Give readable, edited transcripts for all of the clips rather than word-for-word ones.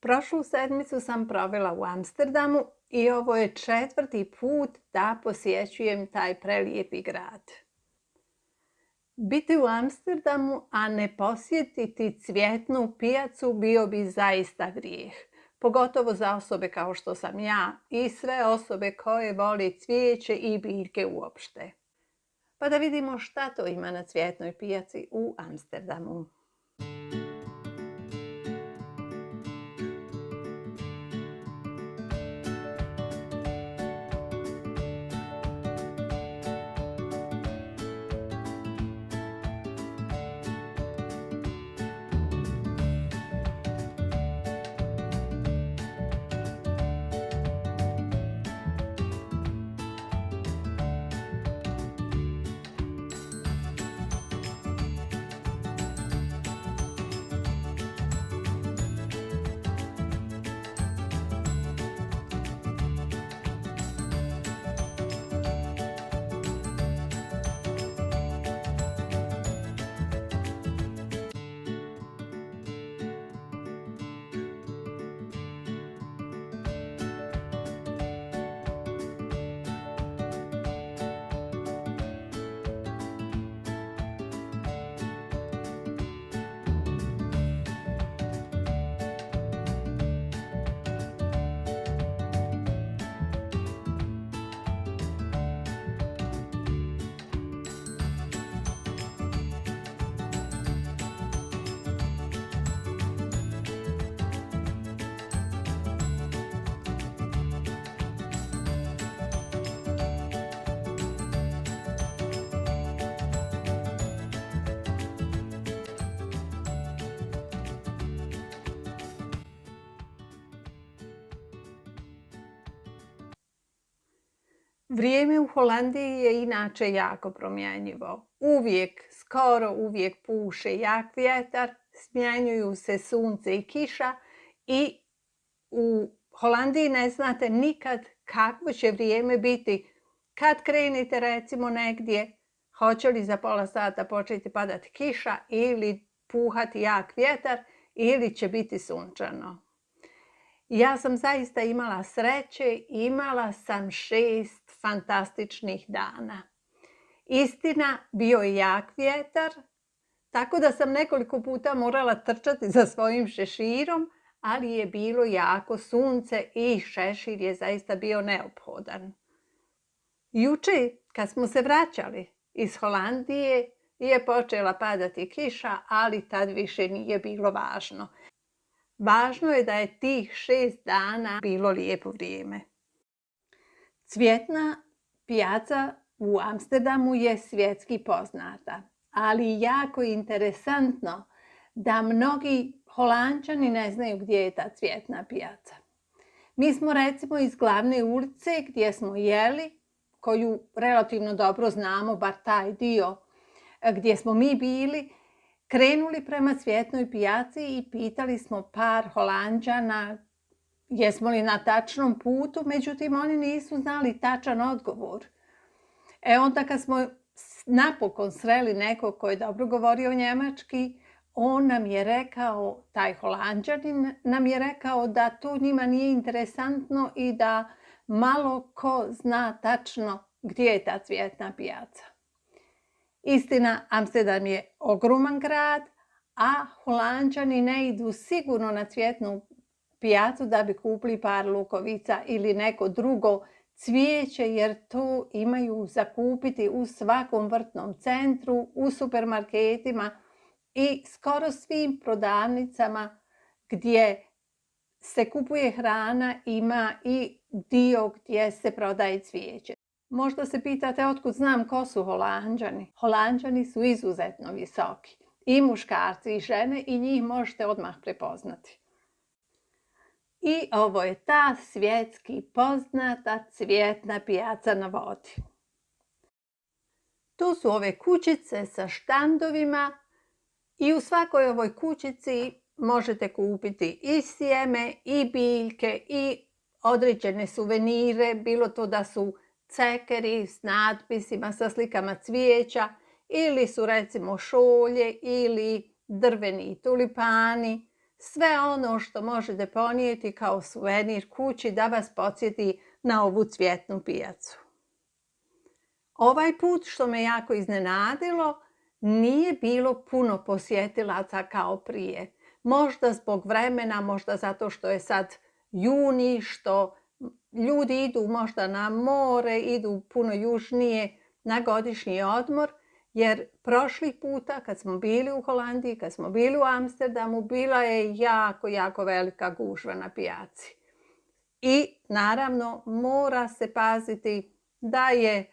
Prošlu sedmicu sam provela u Amsterdamu i ovo je 4. put da posjećujem taj prelijepi grad. Biti u Amsterdamu, a ne posjetiti cvjetnu pijacu bio bi zaista grijeh. Pogotovo za osobe kao što sam ja i sve osobe koje vole cvijeće i biljke uopšte. Pa da vidimo šta to ima na cvjetnoj pijaci u Amsterdamu. Vrijeme u Holandiji je inače jako promjenjivo. Skoro uvijek puše jak vjetar, smjenjuju se sunce i kiša i u Holandiji ne znate nikad kakvo će vrijeme biti. Kad krenete recimo negdje, hoće li za pola sata početi padati kiša ili puhati jak vjetar ili će biti sunčano. Ja sam zaista imala sreće, imala sam 6 fantastičnih dana. Istina, bio je jak vjetar, tako da sam nekoliko puta morala trčati za svojim šeširom, ali je bilo jako sunce i šešir je zaista bio neophodan. Juče, kad smo se vraćali iz Holandije, je počela padati kiša, ali tad više nije bilo važno. Važno je da je tih 6 dana bilo lijepo vrijeme. Cvjetna pijaca u Amsterdamu je svjetski poznata, ali jako interesantno da mnogi Holanđani ne znaju gdje je ta cvjetna pijaca. Mi smo recimo iz glavne ulice gdje smo jeli, koju relativno dobro znamo, bar taj dio gdje smo mi bili, krenuli prema cvjetnoj pijaci i pitali smo par Holanđana jesmo li na tačnom putu, međutim oni nisu znali tačan odgovor. Onda kad smo napokon sreli nekog koji je dobro govorio njemački, on nam je rekao, taj Holanđanin nam je rekao da to njima nije interesantno i da malo ko zna tačno gdje je ta cvjetna pijaca. Istina, Amsterdam je ogroman grad, a Holanđani ne idu sigurno na cvjetnu pijacu da bi kupili par lukovica ili neko drugo cvijeće, jer to imaju za kupiti u svakom vrtnom centru, u supermarketima i skoro svim prodavnicama gdje se kupuje hrana ima i dio gdje se prodaje cvijeće. Možda se pitate otkud znam ko su Holanđani. Holanđani su izuzetno visoki. I muškarci i žene i njih možete odmah prepoznati. I ovo je ta svjetski poznata cvjetna pijaca na vodi. Tu su ove kućice sa štandovima i u svakoj ovoj kućici možete kupiti i sjeme, i biljke, i određene suvenire, bilo to da su cekeri s natpisima, sa slikama cvijeća, ili su recimo šolje ili drveni tulipani. sve ono što možete ponijeti kao suvenir kući da vas podsjeti na ovu cvjetnu pijacu. Ovaj put, što me jako iznenadilo, nije bilo puno posjetilaca kao prije. Možda zbog vremena, možda zato što je sad juni, što ljudi idu možda na more, idu puno južnije na godišnji odmor, jer prošli puta kad smo bili u Holandiji, kad smo bili u Amsterdamu, bila je jako velika gužva na pijaci. I naravno mora se paziti da je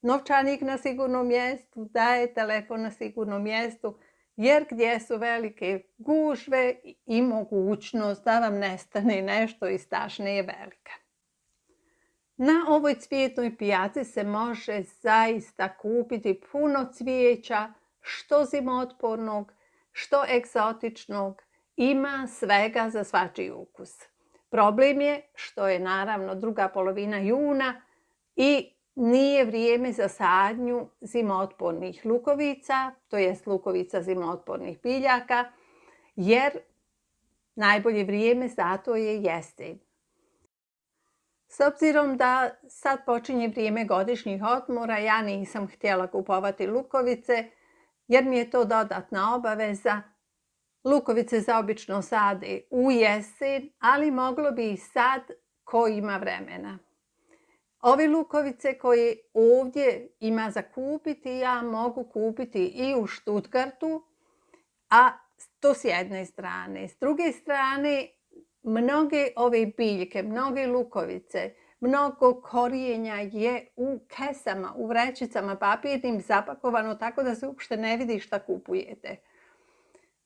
novčanik na sigurnom mjestu, da je telefon na sigurnom mjestu, jer gdje su velike gužve i mogućnost da vam nestane nešto iz tašne je velika. Na ovoj cvjetnoj pijaci se može zaista kupiti puno cvijeća, što zimootpornog, što egzotičnog, ima svega za svačiji ukus. Problem je što je naravno druga polovina juna i nije vrijeme za sadnju zimootpornih lukovica, to jest lukovica zimootpornih biljaka, jer najbolje vrijeme za to je jesen. S obzirom da sad počinje vrijeme godišnjih odmora, ja nisam htjela kupovati lukovice, jer mi je to dodatna obaveza. Lukovice se obično sade u jesen, ali moglo bi i sad ko ima vremena. Ove lukovice koje ovdje ima za kupiti, ja mogu kupiti i u Stuttgartu, a to s jedne strane. S druge strane, mnoge ove biljke, mnoge lukovice, mnogo korijenja je u kesama, u vrećicama papirnim zapakovano tako da se uopšte ne vidi šta kupujete.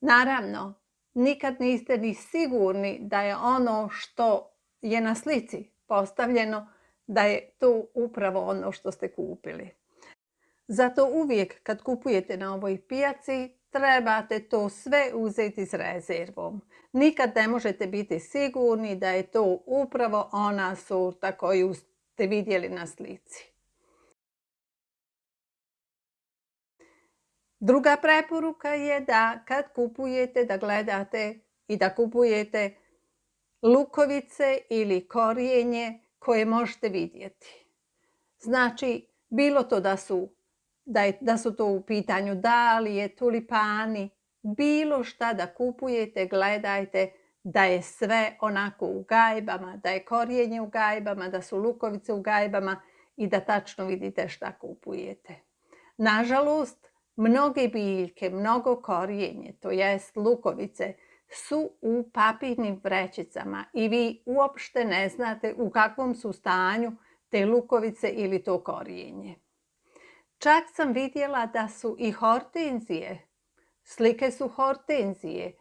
Naravno, nikad niste ni sigurni da je ono što je na slici postavljeno, da je to upravo ono što ste kupili. Zato uvijek kad kupujete na ovoj pijaci, trebate to sve uzeti s rezervom. Nikad ne možete biti sigurni da je to upravo ona sorta koju ste vidjeli na slici. Druga preporuka je da kad kupujete, da gledate i da kupujete lukovice ili korijenje koje možete vidjeti. Znači, bilo to da su to u pitanju dalije, tulipani, bilo šta da kupujete, gledajte da je sve onako u gajbama, da je korijenje u gajbama, da su lukovice u gajbama i da tačno vidite šta kupujete. Nažalost, mnoge biljke, mnogo korijenje, to jest lukovice, su u papirnim vrećicama i vi uopšte ne znate u kakvom su stanju te lukovice ili to korijenje. Čak sam vidjela da su i hortenzije, slike su hortenzije,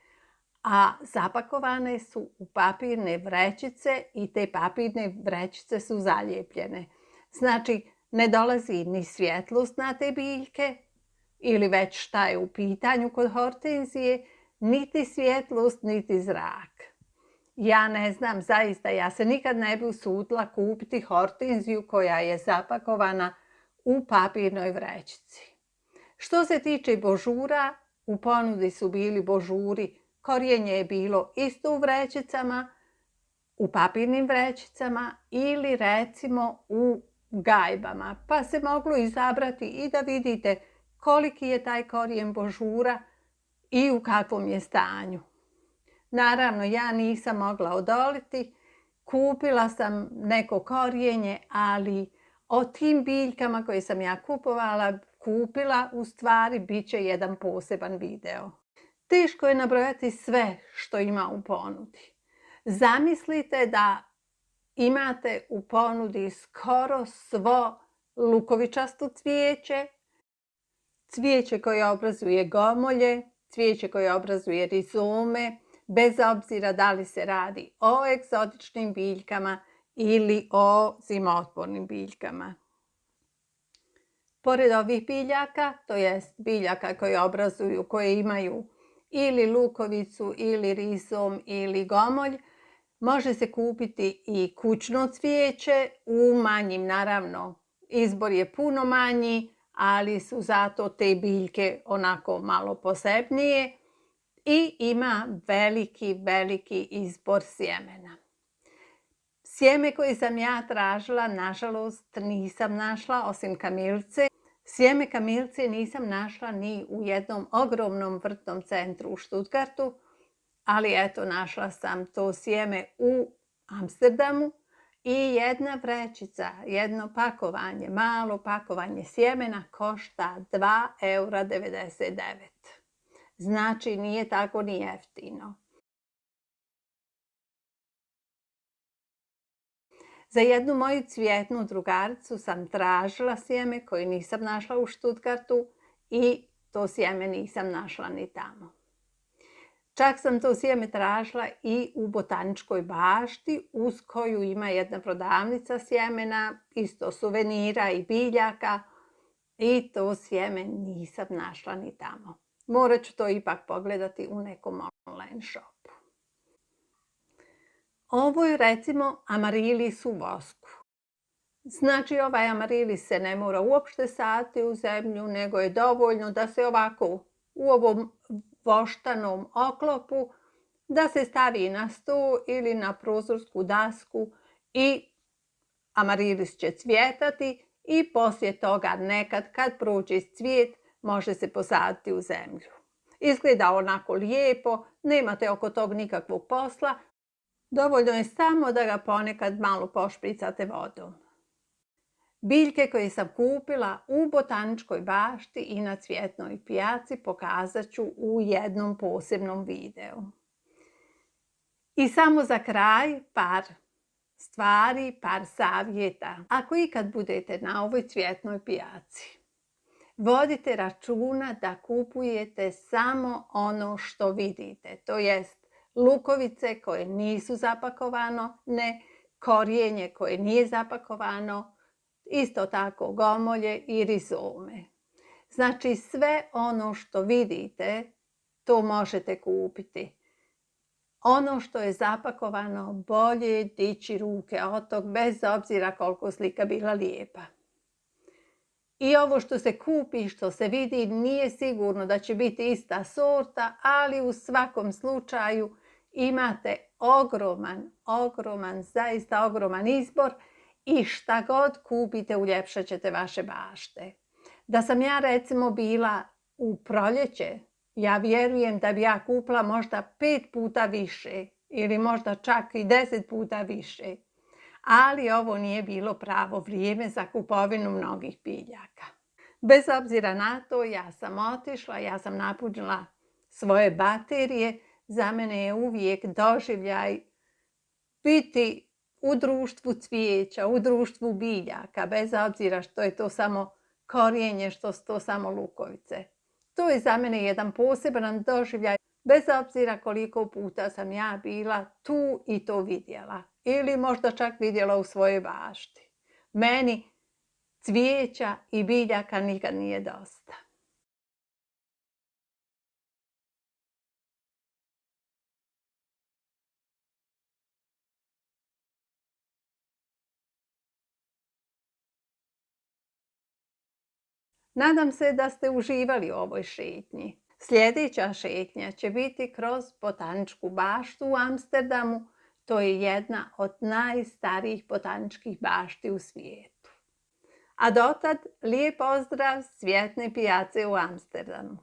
a zapakovane su u papirne vrećice i te papirne vrećice su zalijepljene. Znači, ne dolazi ni svjetlost na te biljke, ili već šta je u pitanju kod hortenzije, niti svjetlost, niti zrak. Ja ne znam, zaista, ja se nikad ne bi usudila kupiti hortenziju koja je zapakovana u papirnoj vrećici. Što se tiče božura, u ponudi su bili božuri. Korijenje je bilo isto u vrećicama, u papirnim vrećicama ili recimo u gajbama. Pa se moglo izabrati i da vidite koliki je taj korijen božura i u kakvom je stanju. Naravno, ja nisam mogla odoliti. Kupila sam neko korijenje, ali o tim biljkama koje sam ja kupila, u stvari bit će jedan poseban video. Teško je nabrojati sve što ima u ponudi. Zamislite da imate u ponudi skoro svo lukovičasto cvijeće, cvijeće koje obrazuje gomolje, cvijeće koje obrazuje rizome, bez obzira da li se radi o egzotičnim biljkama ili o zimootpornim biljkama. Pored ovih biljaka, to jest biljaka koje imaju ili lukovicu, ili rizom, ili gomolj, može se kupiti i kućno cvijeće u manjim, naravno. Izbor je puno manji, ali su zato te biljke onako malo posebnije. i ima veliki izbor sjemena. Sjeme koje sam ja tražila, nažalost, nisam našla, osim kamilice. Sjeme kamilice nisam našla ni u jednom ogromnom vrtnom centru u Stuttgartu, ali eto, našla sam to sjeme u Amsterdamu i jedna vrećica, jedno pakovanje, malo pakovanje sjemena košta 2,99 €. Znači, nije tako ni jeftino. Za jednu moju cvjetnu drugaricu sam tražila sjeme koje nisam našla u Stuttgartu i to sjeme nisam našla ni tamo. Čak sam to sjeme tražila i u botaničkoj bašti uz koju ima jedna prodavnica sjemena, isto suvenira i biljaka, i to sjeme nisam našla ni tamo. Morat ću to ipak pogledati u nekom online shopu. Ovo je recimo amarilis u vosku. Znači, ovaj amarilis se ne mora uopšte saditi u zemlju, nego je dovoljno da se ovako u ovom voštanom oklopu da se stavi na sto ili na prozorsku dasku i amarilis će cvjetati i poslije toga nekad kad prođe cvijet može se posaditi u zemlju. Izgleda onako lijepo, nemate oko tog nikakvog posla, dovoljno je samo da ga ponekad malo pošpricate vodom. Biljke koje sam kupila u botaničkoj bašti i na cvjetnoj pijaci pokazat ću u jednom posebnom videu. I samo za kraj par stvari, par savjeta. Ako ikad budete na ovoj cvjetnoj pijaci, vodite računa da kupujete samo ono što vidite, to jest lukovice koje nisu zapakovane, korijenje koje nije zapakovano, isto tako gomolje i rizome. Znači, sve ono što vidite, to možete kupiti. Ono što je zapakovano, bolje je dići ruke od tog, bez obzira koliko slika bila lijepa. I ovo što se kupi, što se vidi, nije sigurno da će biti ista sorta, ali u svakom slučaju imate zaista ogroman izbor i šta god kupite uljepšat ćete vaše bašte. Da sam ja recimo bila u proljeće, ja vjerujem da bi ja kupila možda 5 puta više ili možda čak i 10 puta više. Ali ovo nije bilo pravo vrijeme za kupovinu mnogih biljaka. Bez obzira na to, ja sam otišla, ja sam napunila svoje baterije. Za mene je uvijek doživljaj biti u društvu cvijeća, u društvu biljaka, bez obzira što je to samo korijenje, što su to samo lukovice. To je za mene jedan poseban doživljaj, bez obzira koliko puta sam ja bila tu i to vidjela. Ili možda čak vidjela u svojoj bašti. Meni cvijeća i biljaka nikad nije dosta. Nadam se da ste uživali u ovoj šetnji. Sljedeća šetnja će biti kroz botaničku baštu u Amsterdamu. To je jedna od najstarijih botaničkih bašti u svijetu. A dotad lijep pozdrav s cvjetne pijace u Amsterdamu.